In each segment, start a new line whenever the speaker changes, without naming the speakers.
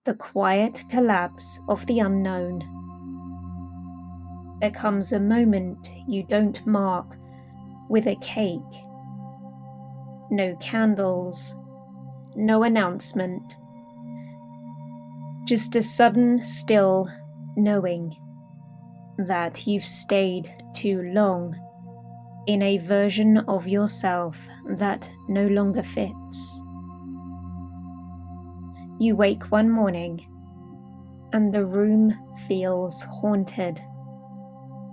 the quiet collapse of the unknown. There comes a moment you don't mark with a cake. No candles, no announcement. Just a sudden, still knowing that you've stayed too long in a version of yourself that no longer fits. You wake one morning and the room feels haunted,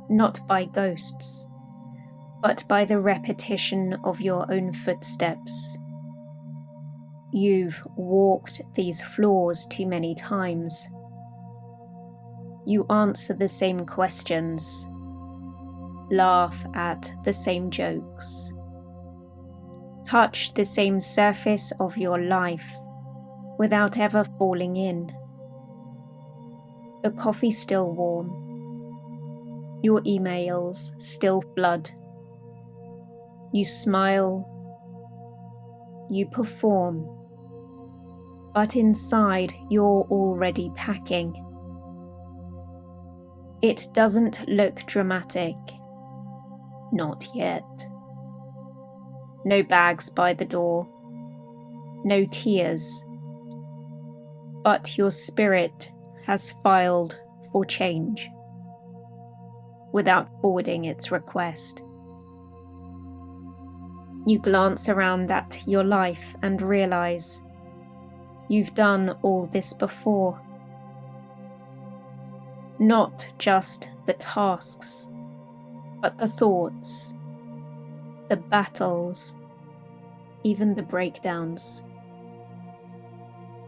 not by ghosts, but by the repetition of your own footsteps. You've walked these floors too many times. You answer the same questions, laugh at the same jokes, touch the same surface of your life without ever falling in. The coffee's still warm. Your emails still flood. You smile. You perform. But inside you're already packing. It doesn't look dramatic. Not yet. No bags by the door. No tears. But your spirit has filed for change without forwarding its request. You glance around at your life and realize you've done all this before. Not just the tasks, but the thoughts, the battles, even the breakdowns.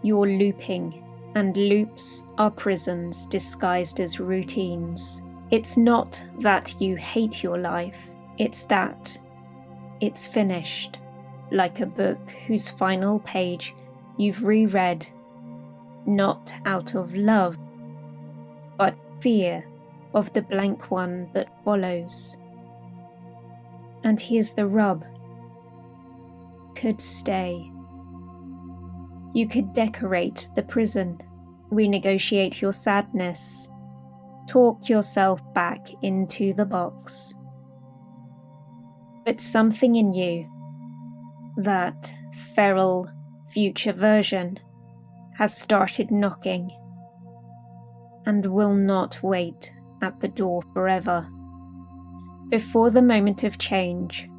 You're looping, and loops are prisons disguised as routines. It's not that you hate your life, it's that it's finished, like a book whose final page you've reread, not out of love, but fear of the blank one that follows. And here's the rub. Could stay. You could decorate the prison, renegotiate your sadness, talk yourself back into the box. But something in you, that feral future version, has started knocking and will not wait at the door forever. Before the moment of change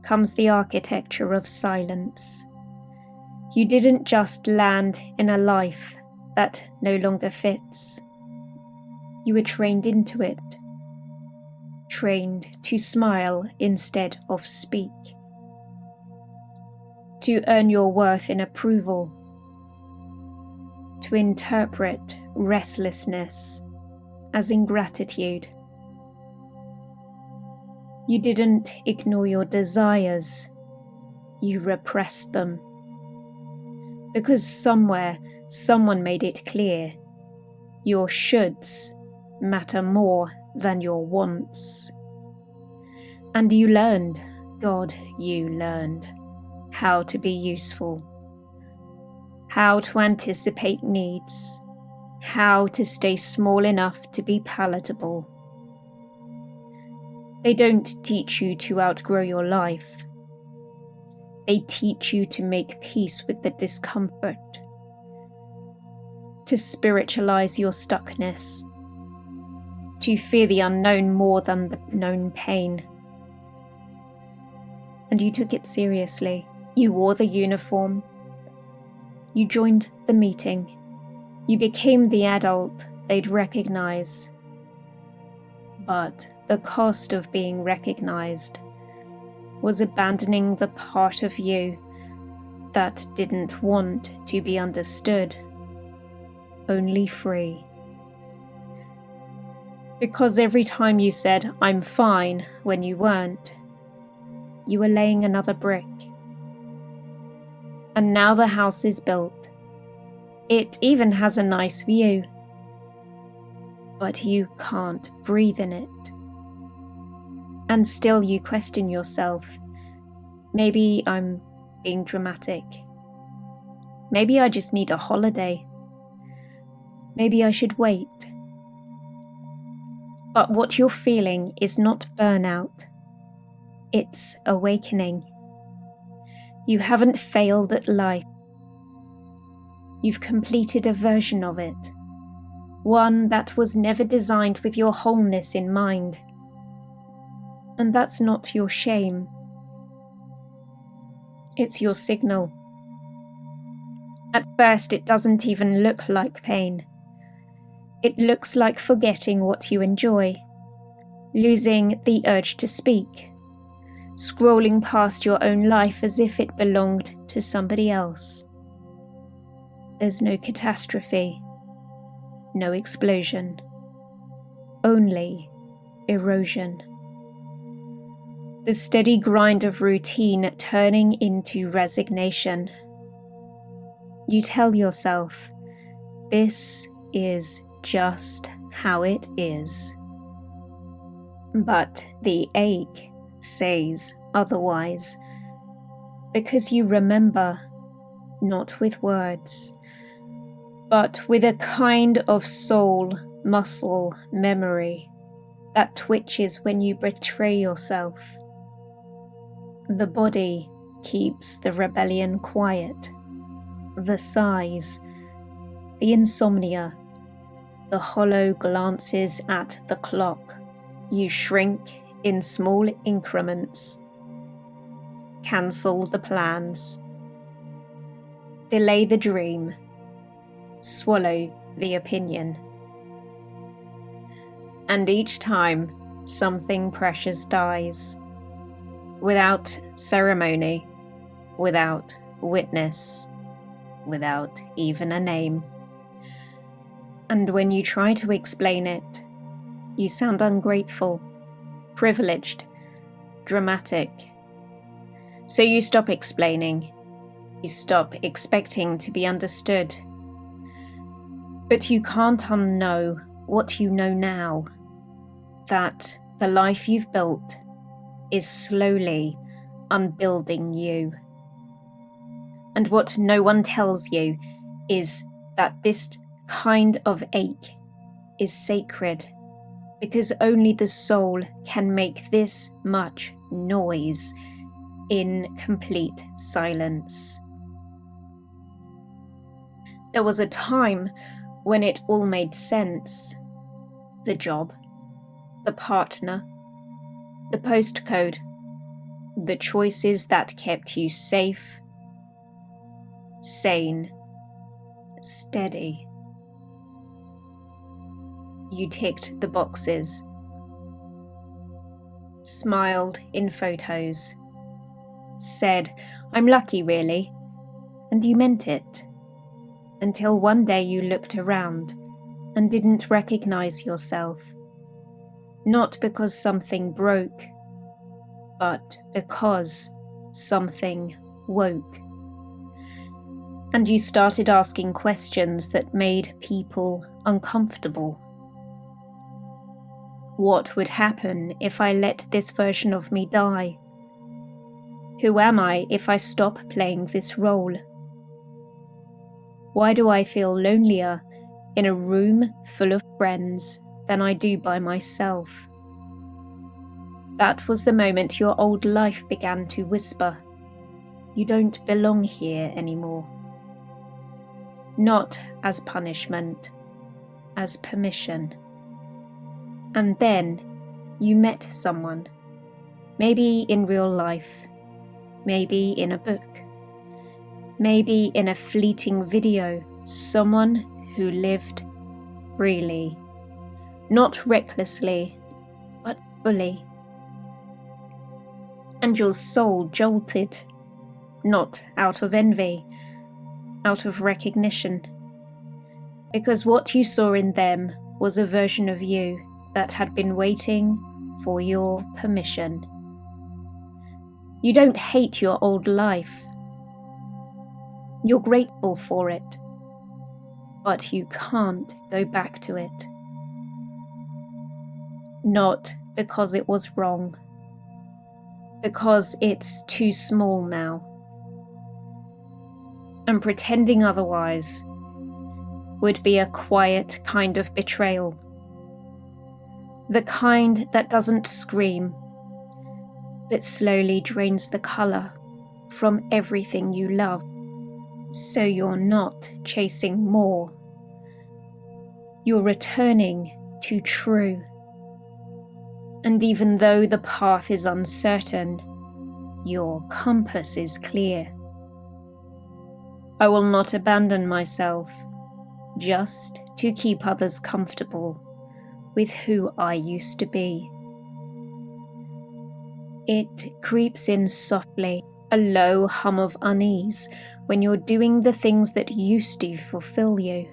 comes the architecture of silence. You didn't just land in a life that no longer fits. You were trained into it, trained to smile instead of speak, to earn your worth in approval, to interpret restlessness as ingratitude. You didn't ignore your desires, you repressed them. Because somewhere, someone made it clear, your shoulds matter more than your wants. And you learned, God, you learned, how to be useful, how to anticipate needs, how to stay small enough to be palatable. They don't teach you to outgrow your life. They teach you to make peace with the discomfort, to spiritualize your stuckness, to fear the unknown more than the known pain. And you took it seriously. You wore the uniform. You joined the meeting. You became the adult they'd recognize. But the cost of being recognized was abandoning the part of you that didn't want to be understood, only free. Because every time you said, "I'm fine," when you weren't, you were laying another brick. And now the house is built. It even has a nice view. But you can't breathe in it. And still you question yourself. Maybe I'm being dramatic. Maybe I just need a holiday. Maybe I should wait. But what you're feeling is not burnout. It's awakening. You haven't failed at life. You've completed a version of it, one that was never designed with your wholeness in mind. And that's not your shame. It's your signal. At first, it doesn't even look like pain. It looks like forgetting what you enjoy, losing the urge to speak, scrolling past your own life as if it belonged to somebody else. There's no catastrophe, no explosion, only erosion. The steady grind of routine turning into resignation. You tell yourself, this is just how it is. But the ache says otherwise, because you remember, not with words, but with a kind of soul muscle memory that twitches when you betray yourself. The body keeps the rebellion quiet, the sighs, the insomnia, the hollow glances at the clock. You shrink in small increments. Cancel the plans. Delay the dream. Swallow the opinion. And each time, something precious dies. Without ceremony, without witness, without even a name. And when you try to explain it, you sound ungrateful, privileged, dramatic. So you stop explaining. You stop expecting to be understood. But you can't unknow what you know now, that the life you've built is slowly unbuilding you. And what no one tells you is that this kind of ache is sacred, because only the soul can make this much noise in complete silence. There was a time when it all made sense. The job, the partner, the postcode, the choices that kept you safe, sane, steady. You ticked the boxes, smiled in photos, said, "I'm lucky really," and you meant it, until one day you looked around and didn't recognize yourself, not because something broke, but because something woke. And you started asking questions that made people uncomfortable. What would happen if I let this version of me die? Who am I if I stop playing this role? Why do I feel lonelier in a room full of friends than I do by myself? That was the moment your old life began to whisper, "You don't belong here anymore." Not as punishment, as permission. And then you met someone, maybe in real life, maybe in a book, maybe in a fleeting video, someone who lived freely, not recklessly, but fully. And your soul jolted, not out of envy, out of recognition, because what you saw in them was a version of you that had been waiting for your permission. You don't hate your old life. You're grateful for it, but you can't go back to it. Not because it was wrong, because it's too small now. And pretending otherwise would be a quiet kind of betrayal. The kind that doesn't scream, but slowly drains the colour from everything you love. So you're not chasing more. You're returning to true. And even though the path is uncertain, your compass is clear. I will not abandon myself just to keep others comfortable with who I used to be. It creeps in softly, a low hum of unease when you're doing the things that used to fulfill you.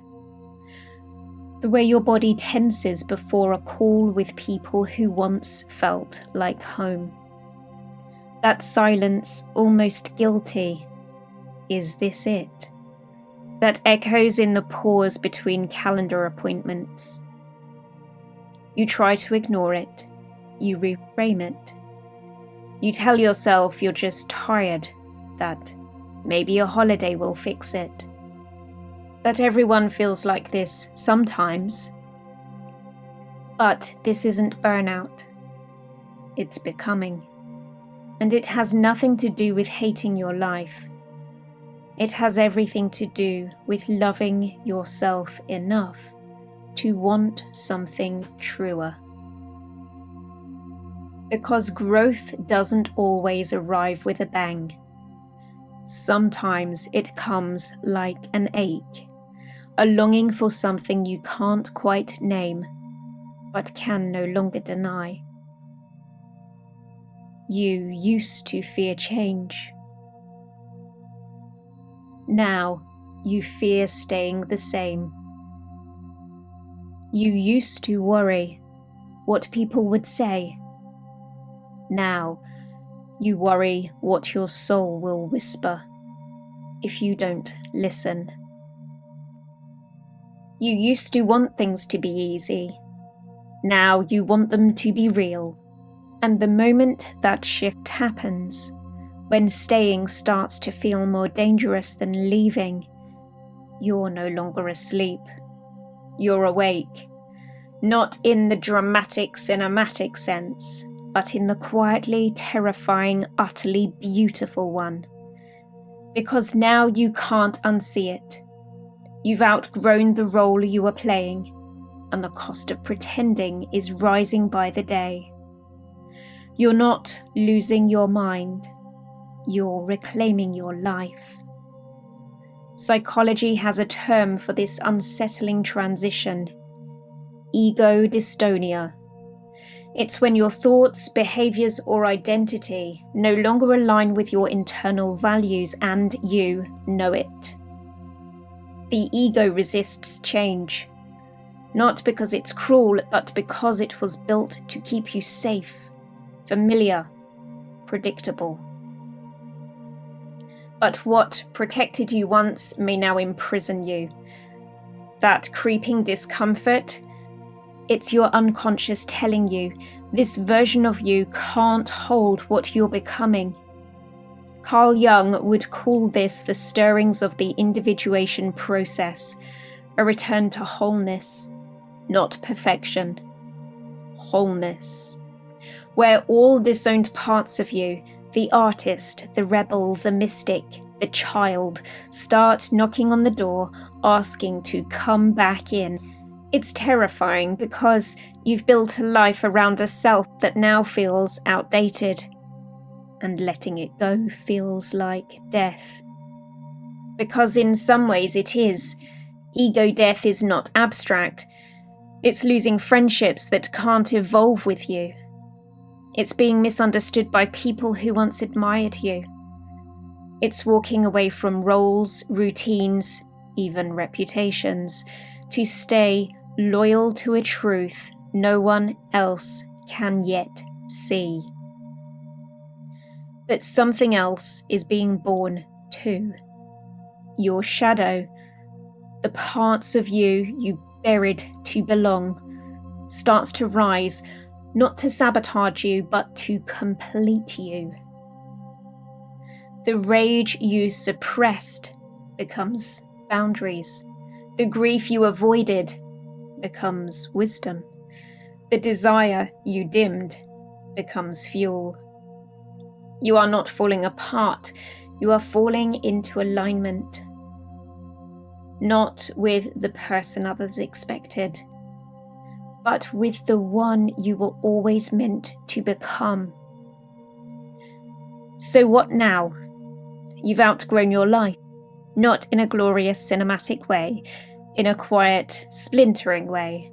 The way your body tenses before a call with people who once felt like home. That silence, almost guilty. Is this it? That echoes in the pause between calendar appointments. You try to ignore it. You reframe it. You tell yourself you're just tired, that maybe a holiday will fix it. That everyone feels like this sometimes. But this isn't burnout. It's becoming. And it has nothing to do with hating your life. It has everything to do with loving yourself enough to want something truer. Because growth doesn't always arrive with a bang. Sometimes it comes like an ache, a longing for something you can't quite name, but can no longer deny. You used to fear change. Now you fear staying the same. You used to worry what people would say. Now you worry what your soul will whisper if you don't listen. You used to want things to be easy. Now you want them to be real. And the moment that shift happens, when staying starts to feel more dangerous than leaving, you're no longer asleep. You're awake. Not in the dramatic cinematic sense, but in the quietly terrifying, utterly beautiful one. Because now you can't unsee it. You've outgrown the role you were playing, and the cost of pretending is rising by the day. You're not losing your mind. You're reclaiming your life. Psychology has a term for this unsettling transition: ego dystonia. It's when your thoughts, behaviors, or identity no longer align with your internal values and you know it. The ego resists change, not because it's cruel, but because it was built to keep you safe, familiar, predictable. But what protected you once may now imprison you. That creeping discomfort, it's your unconscious telling you this version of you can't hold what you're becoming. Carl Jung would call this the stirrings of the individuation process, a return to wholeness, not perfection. Wholeness, where all disowned parts of you, the artist, the rebel, the mystic, the child, start knocking on the door, asking to come back in. It's terrifying because you've built a life around a self that now feels outdated, and letting it go feels like death. Because in some ways it is. Ego death is not abstract. It's losing friendships that can't evolve with you. It's being misunderstood by people who once admired you. It's walking away from roles, routines, even reputations, to stay loyal to a truth no one else can yet see. But something else is being born too. Your shadow, the parts of you buried to belong, starts to rise, not to sabotage you, but to complete you. The rage you suppressed becomes boundaries, The grief you avoided becomes wisdom. The desire you dimmed becomes fuel. You are not falling apart, you are falling into alignment. Not with the person others expected, but with the one you were always meant to become. So what now? You've outgrown your life, not in a glorious cinematic way, in a quiet, splintering way,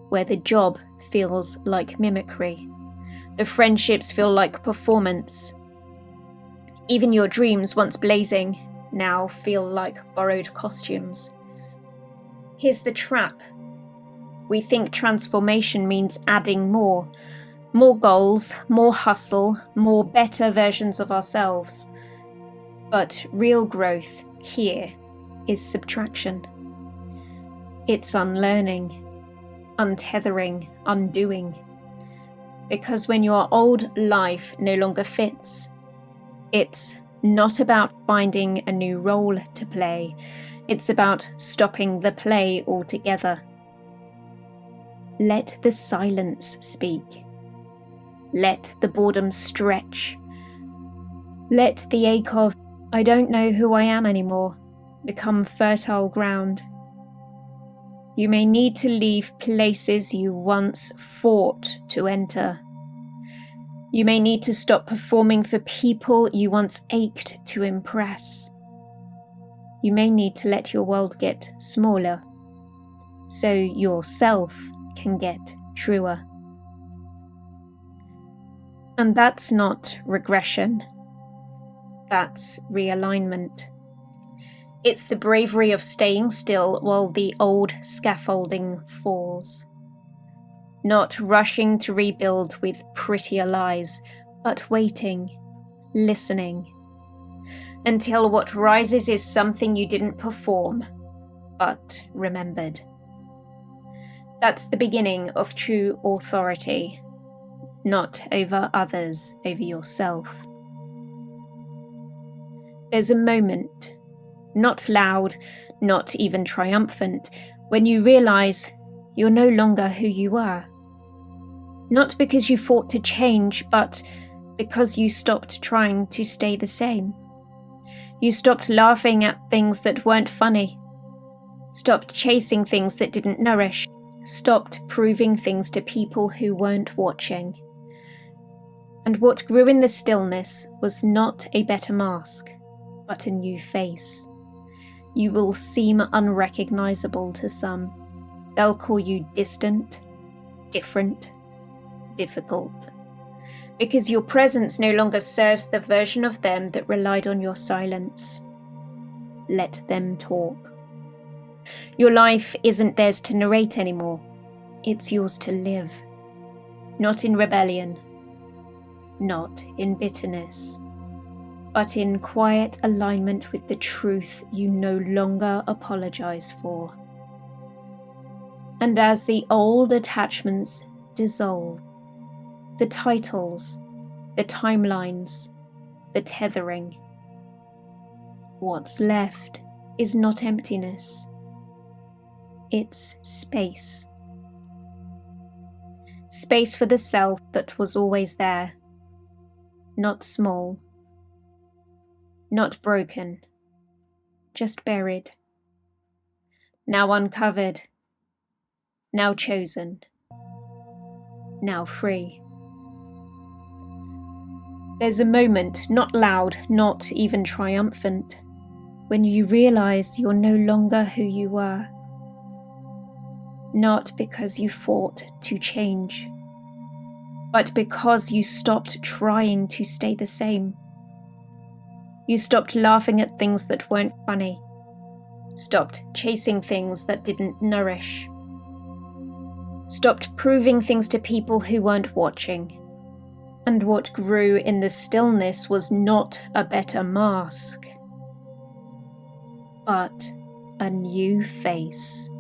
where the job feels like mimicry, the friendships feel like performance. Even your dreams, once blazing, now feel like borrowed costumes. Here's the trap. We think transformation means adding more goals, more hustle, more better versions of ourselves. But real growth here is subtraction. It's unlearning, untethering, undoing. Because when your old life no longer fits, it's not about finding a new role to play. It's about stopping the play altogether. Let the silence speak. Let the boredom stretch. Let the ache of, I don't know who I am anymore, become fertile ground. You may need to leave places you once fought to enter. You may need to stop performing for people you once ached to impress. You may need to let your world get smaller, so yourself can get truer. And that's not regression. That's realignment. It's the bravery of staying still while the old scaffolding falls. Not rushing to rebuild with prettier lies, but waiting, listening, until what rises is something you didn't perform, but remembered. That's the beginning of true authority, not over others, over yourself. There's a moment, not loud, not even triumphant, when you realize you're no longer who you were. Not because you fought to change, but because you stopped trying to stay the same. You stopped laughing at things that weren't funny, stopped chasing things that didn't nourish, stopped proving things to people who weren't watching. And what grew in the stillness was not a better mask, but a new face. You will seem unrecognizable to some. They'll call you distant, different, difficult. Because your presence no longer serves the version of them that relied on your silence. Let them talk. Your life isn't theirs to narrate anymore. It's yours to live. Not in rebellion, not in bitterness, but in quiet alignment with the truth you no longer apologize for. And as the old attachments dissolve, the titles, the timelines, the tethering, what's left is not emptiness, it's space. Space for the self that was always there, not small, not broken, just buried, now uncovered, now chosen, now free. There's a moment, not loud, not even triumphant, when you realize you're no longer who you were. Not because you fought to change, but because you stopped trying to stay the same. You stopped laughing at things that weren't funny, stopped chasing things that didn't nourish, stopped proving things to people who weren't watching. And what grew in the stillness was not a better mask, but a new face.